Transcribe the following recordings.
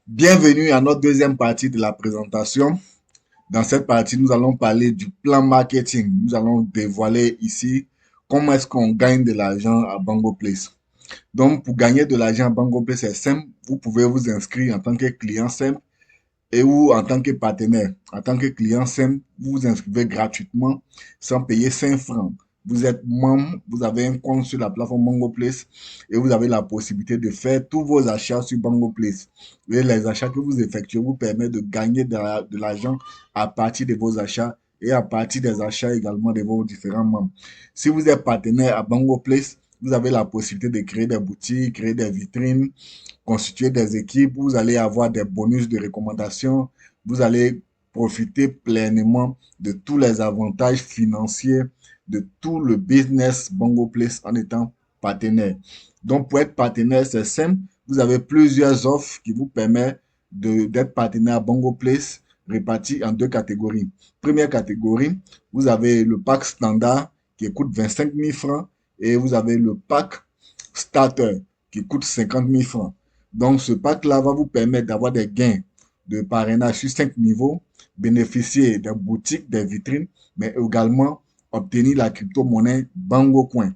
Bienvenue à notre deuxième partie de la présentation. Dans cette partie, nous allons parler du plan marketing. Nous allons dévoiler ici comment est-ce qu'on gagne de l'argent à Bango Place. Donc, pour gagner de l'argent à Bango Place, c'est simple. Vous pouvez vous inscrire en tant que client simple et ou en tant que partenaire. En tant que client simple, vous vous inscrivez gratuitement sans payer 5 francs. Vous êtes membre, vous avez un compte sur la plateforme Bango Place et vous avez la possibilité de faire tous vos achats sur Bango Place. Et les achats que vous effectuez vous permettent de gagner de l'argent à partir de vos achats et à partir des achats également de vos différents membres. Si vous êtes partenaire à Bango Place, vous avez la possibilité de créer des boutiques, créer des vitrines, constituer des équipes, vous allez avoir des bonus de recommandation, vous allez profiter pleinement de tous les avantages financiers, de tout le business Bongo Place en étant partenaire. Donc, pour être partenaire, c'est simple. Vous avez plusieurs offres qui vous permettent d'être partenaire à Bongo Place réparties en deux catégories. Première catégorie, vous avez le pack standard qui coûte 25 000 francs et vous avez le pack starter qui coûte 50 000 francs. Donc, ce pack-là va vous permettre d'avoir des gains de parrainage sur 5 niveaux, bénéficier des boutiques, des vitrines, mais également obtenir la crypto-monnaie Bango Coin.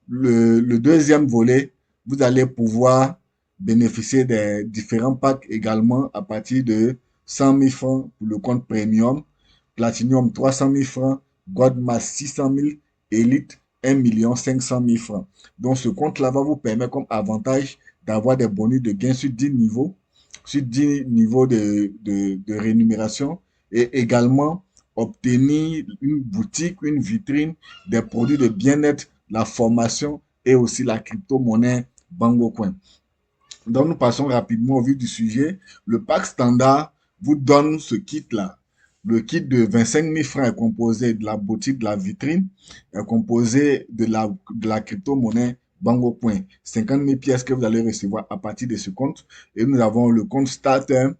Le deuxième volet, vous allez pouvoir bénéficier des différents packs également à partir de 100 000 francs pour le compte premium, Platinum 300 000 francs, Godmas 600 000, Elite 1 500 000 francs. Donc ce compte-là va vous permettre comme avantage d'avoir des bonus de gain sur 10 niveaux de rémunération et également obtenir une boutique, une vitrine, des produits de bien-être, la formation et aussi la crypto-monnaie Bango Coin. Donc, nous passons rapidement au vif du sujet. Le pack standard vous donne ce kit-là. Le kit de 25 000 francs est composé de la boutique, de la vitrine, est composé de la crypto-monnaie Bango Coin. 50 000 pièces que vous allez recevoir à partir de ce compte. Et nous avons le compte starter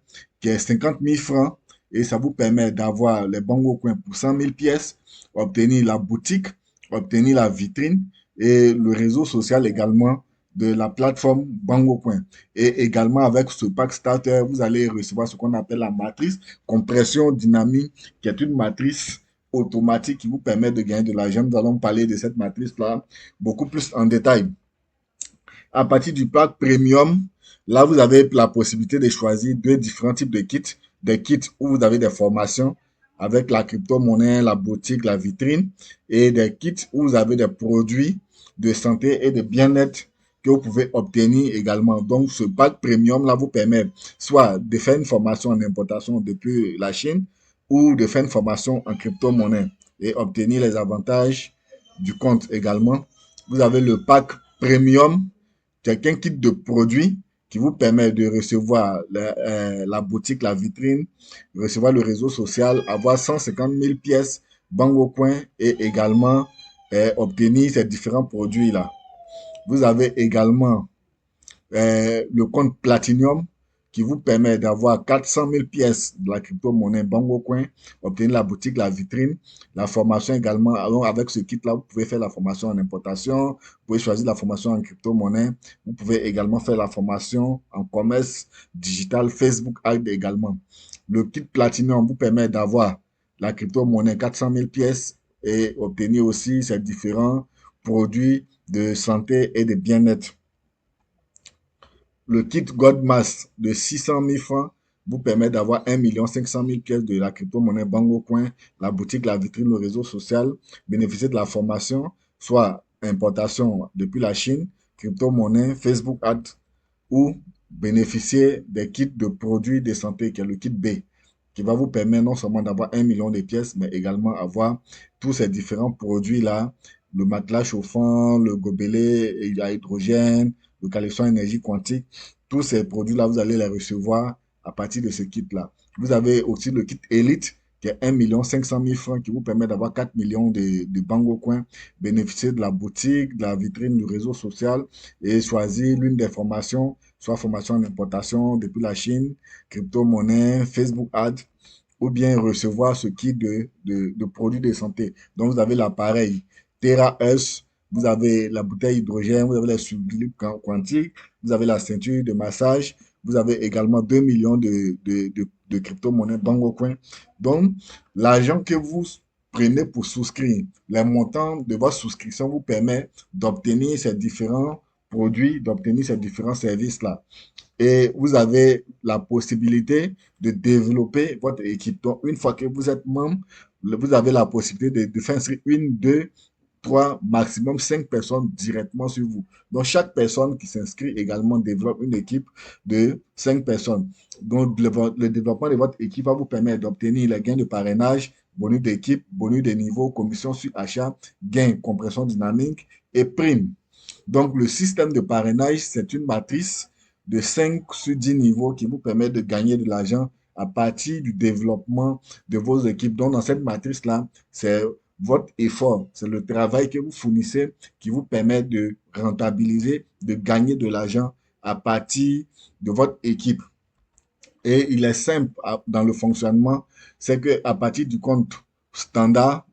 qui est 50 000 francs et ça vous permet d'avoir les Bango Coin pour 100 000 pièces, obtenir la boutique, obtenir la vitrine et le réseau social également de la plateforme Bango Coin. Et également avec ce pack starter, vous allez recevoir ce qu'on appelle la matrice compression dynamique, qui est une matrice automatique qui vous permet de gagner de l'argent. Nous allons parler de cette matrice-là beaucoup plus en détail. À partir du pack premium, là, vous avez la possibilité de choisir deux différents types de kits. Des kits où vous avez des formations avec la crypto-monnaie, la boutique, la vitrine, et des kits où vous avez des produits de santé et de bien-être que vous pouvez obtenir également. Donc, ce pack premium là vous permet soit de faire une formation en importation depuis la Chine ou de faire une formation en crypto-monnaie et obtenir les avantages du compte également. Vous avez le pack premium, c'est un kit de produits qui vous permet de recevoir la boutique, la vitrine, recevoir le réseau social, avoir 150 000 pièces Bango Coin et également obtenir ces différents produits-là. Vous avez également le compte Platinum qui vous permet d'avoir 400 000 pièces de la crypto-monnaie Bango Coin, obtenir la boutique, la vitrine, la formation également. Alors, avec ce kit-là, vous pouvez faire la formation en importation, vous pouvez choisir la formation en crypto-monnaie, vous pouvez également faire la formation en commerce digital, Facebook Ad également. Le kit Platinum vous permet d'avoir la crypto-monnaie 400 000 pièces et obtenir aussi ces différents produits de santé et de bien-être. Le kit Godmas de 600 000 francs vous permet d'avoir 1 500 000 pièces de la crypto-monnaie Bango Coin, la boutique, la vitrine, le réseau social, bénéficier de la formation, soit importation depuis la Chine, crypto-monnaie, Facebook Ads, ou bénéficier des kits de produits de santé, qui est le kit B, qui va vous permettre non seulement d'avoir 1 million de pièces, mais également avoir tous ces différents produits-là, le matelas chauffant, le gobelet à hydrogène, le caleçon énergie quantique. Tous ces produits-là, vous allez les recevoir à partir de ce kit-là. Vous avez aussi le kit Elite qui est 1 500 000 francs qui vous permet d'avoir 4 millions de Bango Coin, bénéficier de la boutique, de la vitrine, du réseau social et choisir l'une des formations, soit formation en importation depuis la Chine, crypto-monnaie, Facebook Ads, ou bien recevoir ce kit de produits de santé. Donc, vous avez l'appareil Terra S, vous avez la bouteille hydrogène, vous avez les sublimes quantiques, vous avez la ceinture de massage, Vous avez également 2 millions de crypto-monnaies Bangocoin. Donc, l'argent que vous prenez pour souscrire, les montants de votre souscription vous permet d'obtenir ces différents produits, d'obtenir ces différents services-là. Et vous avez la possibilité de développer votre équipe. Donc, une fois que vous êtes membre, vous avez la possibilité de faire inscrire une, deux, trois, maximum cinq personnes directement sur vous. Donc, chaque personne qui s'inscrit également développe une équipe de cinq personnes. Donc, le développement de votre équipe va vous permettre d'obtenir les gains de parrainage, bonus d'équipe, bonus de niveau, commission sur achat, gains, compression dynamique et primes. Donc, le système de parrainage, c'est une matrice de 5 sur 10 niveaux qui vous permet de gagner de l'argent à partir du développement de vos équipes. Donc, dans cette matrice-là, c'est votre effort, c'est le travail que vous fournissez qui vous permet de rentabiliser, de gagner de l'argent à partir de votre équipe. Et il est simple dans le fonctionnement, c'est qu'à partir du compte standard,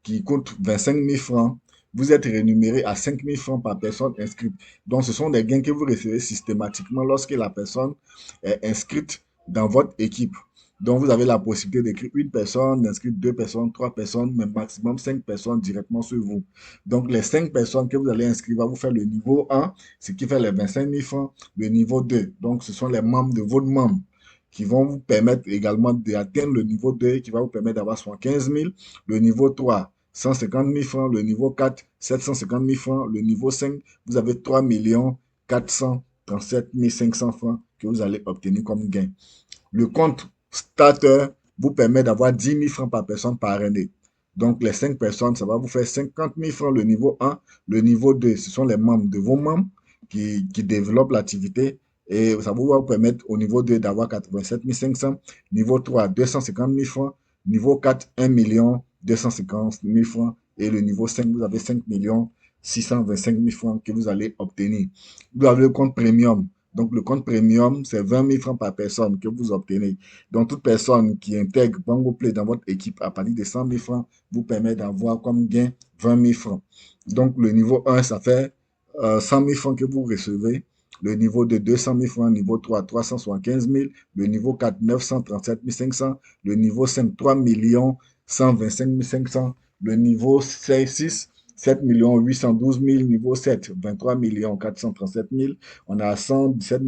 qui coûte 25 000 francs, vous êtes rémunéré à 5 000 francs par personne inscrite. Donc, ce sont des gains que vous recevez systématiquement lorsque la personne est inscrite dans votre équipe. Donc, vous avez la possibilité d'écrire une personne, d'inscrire deux personnes, trois personnes, mais maximum cinq personnes directement sur vous. Donc, les cinq personnes que vous allez inscrire va vous faire le niveau 1, ce qui fait les 25 000 francs, le niveau 2. Donc, ce sont les membres de votre membre qui vont vous permettre également d'atteindre le niveau 2 qui va vous permettre d'avoir 75 000, le niveau 3, 150 000 francs, le niveau 4, 750 000 francs, le niveau 5, vous avez 3 437 500 francs que vous allez obtenir comme gain. Le compte starter vous permet d'avoir 10 000 francs par personne par année. Donc, les 5 personnes, ça va vous faire 50 000 francs le niveau 1. Le niveau 2, ce sont les membres de vos membres qui développent l'activité. Et ça va vous permettre au niveau 2 d'avoir 87 500. Niveau 3, 250 000 francs. Niveau 4, 1 million 250 000 francs. Et le niveau 5, vous avez 5 millions 625 000 francs que vous allez obtenir. Vous avez le compte premium. Donc, le compte premium, c'est 20 000 francs par personne que vous obtenez. Donc, toute personne qui intègre Bango Play dans votre équipe à partir de 100 000 francs vous permet d'avoir comme gain 20 000 francs. Donc, le niveau 1, ça fait 100 000 francs que vous recevez. Le niveau de 200 000 francs, niveau 3, 375 000. Le niveau 4, 937 500. Le niveau 5, 3 125 500. Le niveau 6, 7 812 000, niveau 7, 23 437 000. On a 117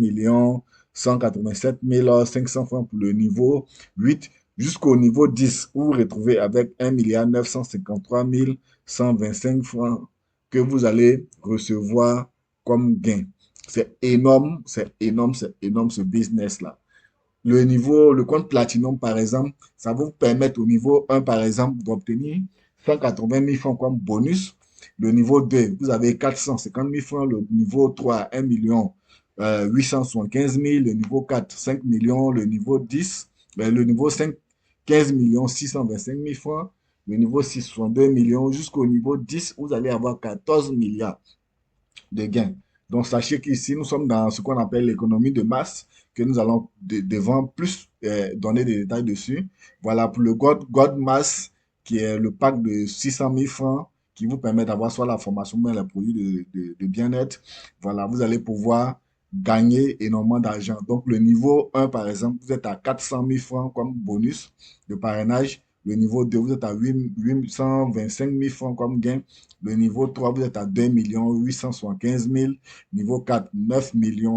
187 500 francs pour le niveau 8 jusqu'au niveau 10, où vous vous retrouvez avec 1 953 125 francs que vous allez recevoir comme gain. C'est énorme, c'est énorme, c'est énorme ce business-là. Le compte Platinum, par exemple, ça va vous permettre au niveau 1, par exemple, d'obtenir 180 000 francs comme bonus. Le niveau 2, vous avez 450 000 francs. Le niveau 3, 1 million 875 000. Le niveau 4, 5 millions. Le niveau 10, le niveau 5, 15 millions 625 000 francs. Le niveau 6, 62 millions. Jusqu'au niveau 10, vous allez avoir 14 milliards de gains. Donc, sachez qu'ici, nous sommes dans ce qu'on appelle l'économie de masse, que nous allons devant plus donner des détails dessus. Voilà, pour le God Mass, qui est le pack de 600 000 francs, qui vous permet d'avoir soit la formation, mais les produits de bien-être. Voilà, vous allez pouvoir gagner énormément d'argent. Donc, le niveau 1, par exemple, vous êtes à 400 000 francs comme bonus de parrainage. Le niveau 2, vous êtes à 825 000 francs comme gain. Le niveau 3, vous êtes à 2 875 000. Niveau 4, 9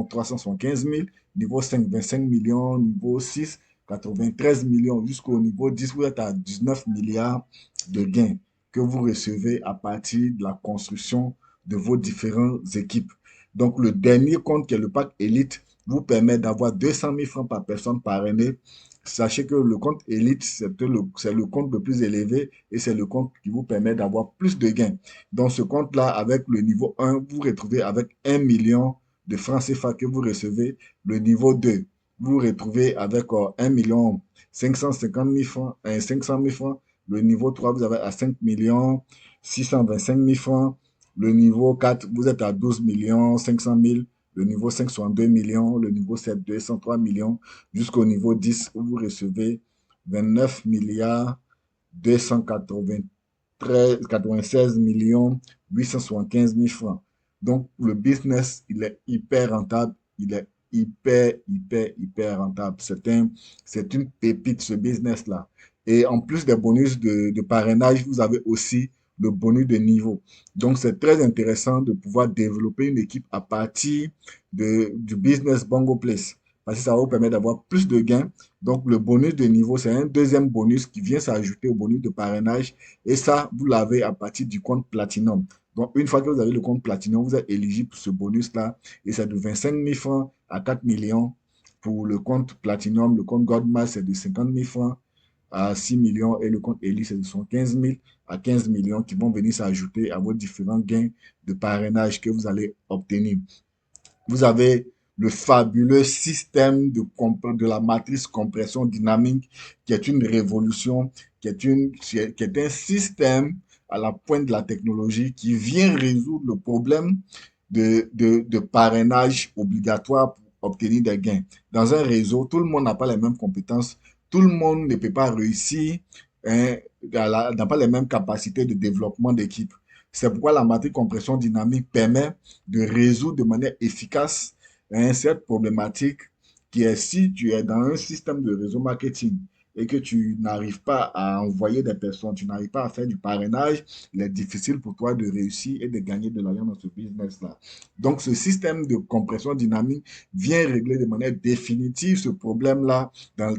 375 000. Niveau 5, 25 millions. Niveau 6, 93 millions. Jusqu'au niveau 10, vous êtes à 19 milliards de gains que vous recevez à partir de la construction de vos différentes équipes. Donc, le dernier compte, qui est le pack Elite, vous permet d'avoir 200 000 francs par personne par année. Sachez que le compte Elite, c'est le compte le plus élevé et c'est le compte qui vous permet d'avoir plus de gains. Dans ce compte-là, avec le niveau 1, vous vous retrouvez avec 1 million de francs CFA que vous recevez. Le niveau 2, vous vous retrouvez avec 1 million 550 000 francs, 500 000 francs. Le niveau 3, vous avez à 5 millions 625 000 francs. Le niveau 4, vous êtes à 12 millions 500 000. Le niveau 5, 62 millions. Le niveau 7, 203 millions. Jusqu'au niveau 10, où vous recevez 29 milliards 296 875 000 francs. Donc, le business, il est hyper rentable, il est hyper rentable. C'est une pépite, ce business-là. Et en plus des bonus de parrainage, vous avez aussi le bonus de niveau. Donc, c'est très intéressant de pouvoir développer une équipe à partir du business Bongo Place. Parce que ça va vous permettre d'avoir plus de gains. Donc, le bonus de niveau, c'est un deuxième bonus qui vient s'ajouter au bonus de parrainage. Et ça, vous l'avez à partir du compte Platinum. Donc, une fois que vous avez le compte Platinum, vous êtes éligible pour ce bonus-là. Et c'est de 25 000 francs à 4 millions pour le compte Platinum. Le compte Godmas, c'est de 50 000 francs à 6 millions. Et le compte Elite, c'est de 15 000 à 15 millions qui vont venir s'ajouter à vos différents gains de parrainage que vous allez obtenir. Vous avez le fabuleux système de la matrice compression dynamique qui est une révolution, qui est un système à la pointe de la technologie qui vient résoudre le problème de parrainage obligatoire pour obtenir des gains. Dans un réseau, tout le monde n'a pas les mêmes compétences, tout le monde ne peut pas réussir, hein, n'a pas les mêmes capacités de développement d'équipe. C'est pourquoi la matrice compression dynamique permet de résoudre de manière efficace, hein, cette problématique qui est si tu es dans un système de réseau marketing et que tu n'arrives pas à envoyer des personnes, tu n'arrives pas à faire du parrainage, il est difficile pour toi de réussir et de gagner de l'argent dans ce business-là. Donc, ce système de compression dynamique vient régler de manière définitive ce problème-là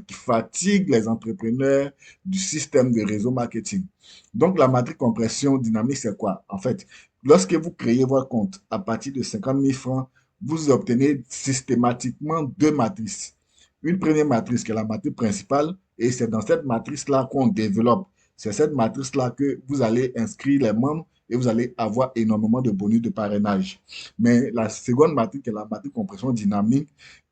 qui fatigue les entrepreneurs du système de réseau marketing. Donc, la matrice compression dynamique, c'est quoi? En fait, lorsque vous créez votre compte à partir de 50 000 francs, vous obtenez systématiquement deux matrices. Une première matrice qui est la matrice principale, et c'est dans cette matrice-là qu'on développe. C'est cette matrice-là que vous allez inscrire les membres et vous allez avoir énormément de bonus de parrainage. Mais la seconde matrice, qui est la matrice compression dynamique,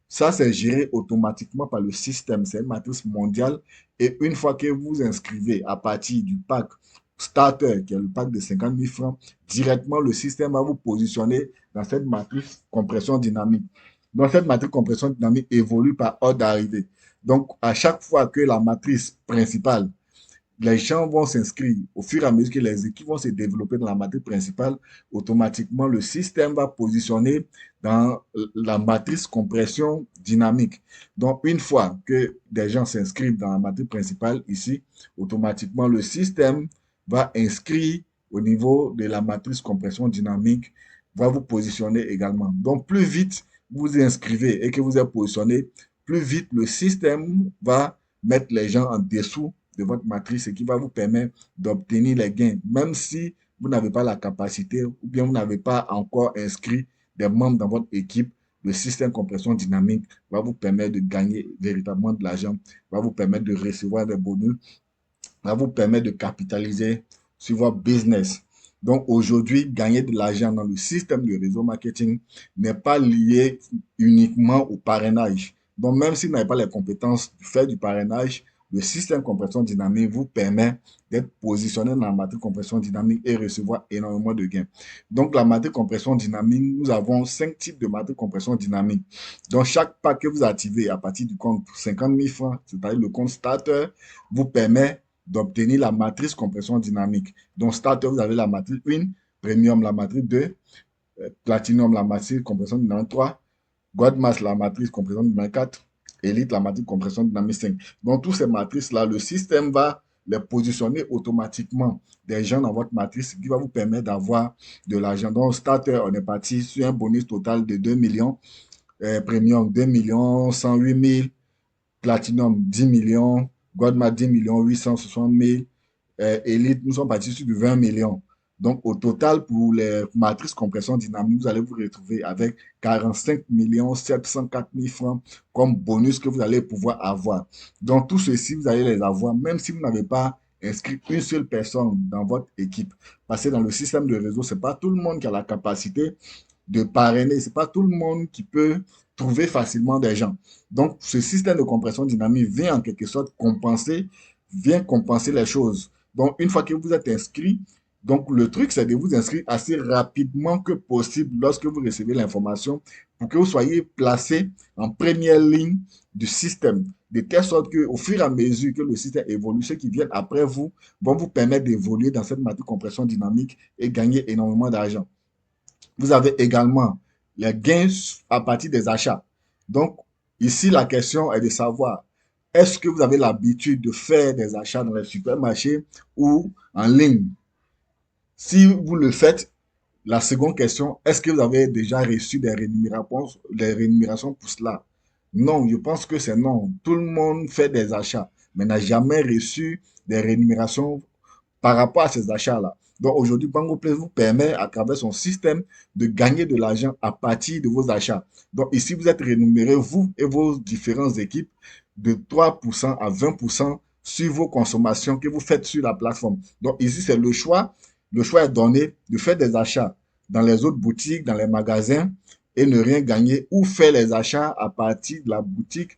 ça, c'est géré automatiquement par le système. C'est une matrice mondiale. Et une fois que vous inscrivez à partir du pack starter, qui est le pack de 50 000 francs, directement, le système va vous positionner dans cette matrice compression dynamique. Donc, cette matrice compression dynamique évolue par ordre d'arrivée. Donc, à chaque fois que la matrice principale, les gens vont s'inscrire au fur et à mesure que les équipes vont se développer dans la matrice principale, automatiquement, le système va positionner dans la matrice compression dynamique. Donc, une fois que des gens s'inscrivent dans la matrice principale ici, automatiquement, le système va inscrire au niveau de la matrice compression dynamique, va vous positionner également. Donc, plus vite vous vous inscrivez et que vous êtes positionné, plus vite le système va mettre les gens en dessous de votre matrice, ce qui va vous permettre d'obtenir les gains, même si vous n'avez pas la capacité ou bien vous n'avez pas encore inscrit des membres dans votre équipe. Le système compression dynamique va vous permettre de gagner véritablement de l'argent, va vous permettre de recevoir des bonus, va vous permettre de capitaliser sur votre business. Donc aujourd'hui, gagner de l'argent dans le système de réseau marketing n'est pas lié uniquement au parrainage. Donc même si vous n'avez pas les compétences de faire du parrainage, le système compression dynamique vous permet d'être positionné dans la matrice compression dynamique et recevoir énormément de gains. Donc la matrice compression dynamique, nous avons 5 types de matrice compression dynamique. Donc chaque pack que vous activez à partir du compte 50 000 francs, c'est-à-dire le compte starter, vous permet d'obtenir la matrice compression dynamique. Donc, starter, vous avez la matrice 1, premium, la matrice 2, platinum, la matrice compression dynamique 3, Godmas, la matrice compression dynamique 4, Elite, la matrice compression dynamique 5. Donc, toutes ces matrices-là, le système va les positionner automatiquement des gens dans votre matrice qui va vous permettre d'avoir de l'argent. Donc, starter, on est parti sur un bonus total de 2 millions, premium 2 millions 108 000, platinum 10 millions, Godmat 10 millions 860 000, Elite, nous sommes partis sur du 20 millions. Donc, au total, pour les matrices compression dynamique, vous allez vous retrouver avec 45 704 000 francs comme bonus que vous allez pouvoir avoir. Donc, tout ceci, vous allez les avoir, même si vous n'avez pas inscrit une seule personne dans votre équipe. Parce que dans le système de réseau, ce n'est pas tout le monde qui a la capacité de parrainer. Ce n'est pas tout le monde qui peut trouver facilement des gens. Donc, ce système de compression dynamique vient en quelque sorte vient compenser les choses. Donc, une fois que vous êtes inscrit, donc le truc, c'est de vous inscrire assez rapidement que possible lorsque vous recevez l'information pour que vous soyez placé en première ligne du système, de telle sorte qu'au fur et à mesure que le système évolue, ceux qui viennent après vous vont vous permettre d'évoluer dans cette matrice compression dynamique et gagner énormément d'argent. Vous avez également les gains à partir des achats. Donc, ici, la question est de savoir, est-ce que vous avez l'habitude de faire des achats dans les supermarchés ou en ligne? Si vous le faites, la seconde question, est-ce que vous avez déjà reçu des rémunérations pour cela? Non, je pense que c'est non. Tout le monde fait des achats, mais n'a jamais reçu des rémunérations par rapport à ces achats-là. Donc aujourd'hui, Bango Play vous permet, à travers son système, de gagner de l'argent à partir de vos achats. Donc ici, vous êtes rémunérés, vous et vos différentes équipes, de 3% à 20% sur vos consommations que vous faites sur la plateforme. Donc ici, c'est le choix. Le choix est donné de faire des achats dans les autres boutiques, dans les magasins et ne rien gagner ou faire les achats à partir de la boutique,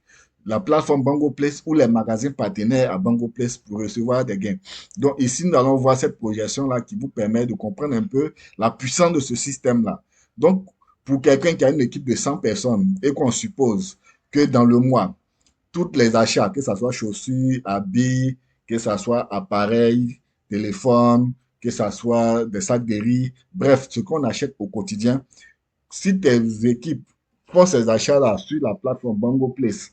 la plateforme Bango Place ou les magasins partenaires à Bango Place pour recevoir des gains. Donc ici, nous allons voir cette projection-là qui vous permet de comprendre un peu la puissance de ce système-là. Donc, pour quelqu'un qui a une équipe de 100 personnes et qu'on suppose que dans le mois, tous les achats, que ce soit chaussures, habits, que ce soit appareils, téléphone, que ce soit des sacs de riz, bref, ce qu'on achète au quotidien, si tes équipes font ces achats-là sur la plateforme Bango Place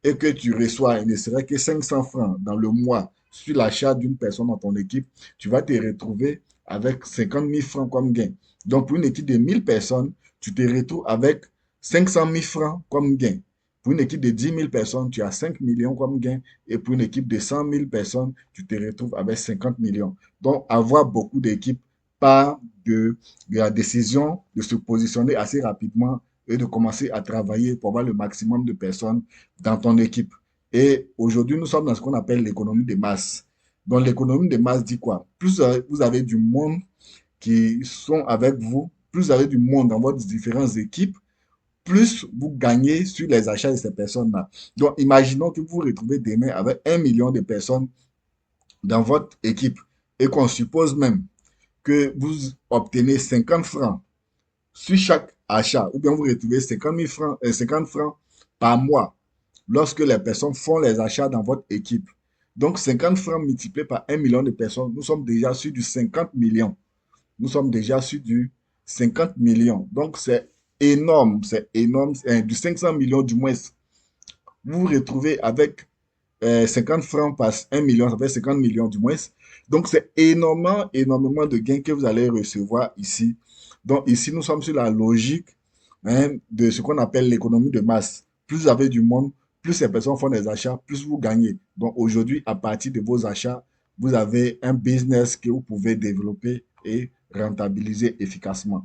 et que tu reçois, il ne serait que 500 francs dans le mois sur l'achat d'une personne dans ton équipe, tu vas te retrouver avec 50 000 francs comme gain. Donc, pour une équipe de 1000 personnes, tu te retrouves avec 500 000 francs comme gain. Pour une équipe de 10 000 personnes, tu as 5 millions comme gain. Et pour une équipe de 100 000 personnes, tu te retrouves avec 50 millions. Donc, avoir beaucoup d'équipes part de la décision de se positionner assez rapidement et de commencer à travailler pour avoir le maximum de personnes dans ton équipe. Et aujourd'hui, nous sommes dans ce qu'on appelle l'économie de masse. Donc, l'économie de masse dit quoi? Plus vous avez du monde qui sont avec vous, plus vous avez du monde dans vos différentes équipes, plus vous gagnez sur les achats de ces personnes-là. Donc, imaginons que vous vous retrouvez demain avec 1 million de personnes dans votre équipe et qu'on suppose même que vous obtenez 50 francs sur chaque achat, ou bien vous retrouvez 50 000 francs, 50 francs par mois lorsque les personnes font les achats dans votre équipe. Donc, 50 francs multipliés par 1 million de personnes, nous sommes déjà sur du 50 millions. Nous sommes déjà sur du 50 millions. Donc, c'est énorme, du 500 millions du moins. Vous vous retrouvez avec 50 francs par 1 million, ça fait 50 millions du moins. Donc, c'est énormément, énormément de gains que vous allez recevoir ici. Donc, ici, nous sommes sur la logique de ce qu'on appelle l'économie de masse. Plus vous avez du monde, plus ces personnes font des achats, plus vous gagnez. Donc, aujourd'hui, à partir de vos achats, vous avez un business que vous pouvez développer et rentabiliser efficacement.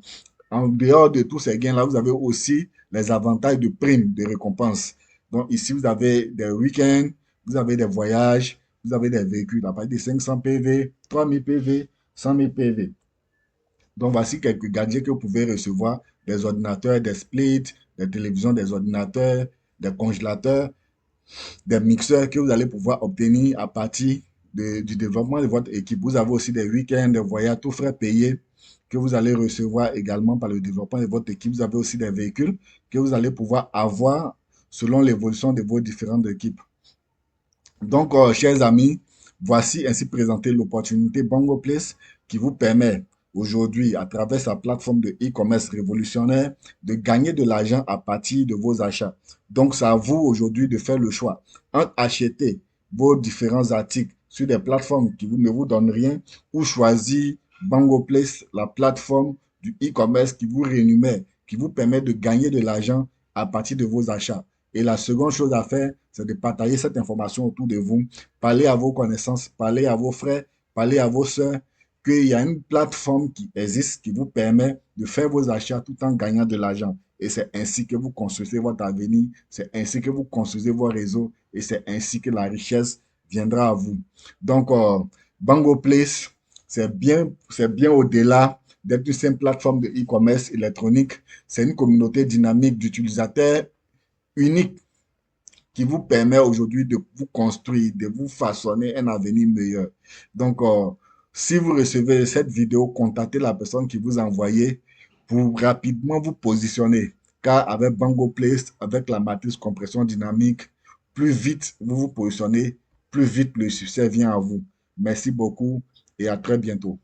En dehors de tous ces gains-là, vous avez aussi les avantages de primes, de récompenses. Donc, ici, vous avez des week-ends, vous avez des voyages, vous avez des véhicules à partir de 500 PV, 3000 PV, 100 000 PV. Donc, voici quelques gadgets que vous pouvez recevoir, des ordinateurs, des splits, des télévisions, des ordinateurs, des congélateurs, des mixeurs que vous allez pouvoir obtenir à partir du développement de votre équipe. Vous avez aussi des week-ends, des voyages, tout frais payés que vous allez recevoir également par le développement de votre équipe. Vous avez aussi des véhicules que vous allez pouvoir avoir selon l'évolution de vos différentes équipes. Donc, chers amis, voici ainsi présenté l'opportunité Bango Place qui vous permet aujourd'hui, à travers sa plateforme de e-commerce révolutionnaire, de gagner de l'argent à partir de vos achats. Donc, c'est à vous aujourd'hui de faire le choix entre acheter vos différents articles sur des plateformes qui ne vous donnent rien ou choisir Bango Place, la plateforme du e-commerce qui vous rémunère, qui vous permet de gagner de l'argent à partir de vos achats. Et la seconde chose à faire, c'est de partager cette information autour de vous. Parlez à vos connaissances, parlez à vos frères, parlez à vos soeurs qu'il y a une plateforme qui existe qui vous permet de faire vos achats tout en gagnant de l'argent. Et c'est ainsi que vous construisez votre avenir, c'est ainsi que vous construisez vos réseaux et c'est ainsi que la richesse viendra à vous. Donc, Bango Place, c'est bien au-delà d'être une simple plateforme de e-commerce électronique. C'est une communauté dynamique d'utilisateurs unique qui vous permet aujourd'hui de vous construire, de vous façonner un avenir meilleur. Donc, si vous recevez cette vidéo, contactez la personne qui vous a envoyé pour rapidement vous positionner. Car avec Bango Place, avec la matrice compression dynamique, plus vite vous vous positionnez, plus vite le succès vient à vous. Merci beaucoup et à très bientôt.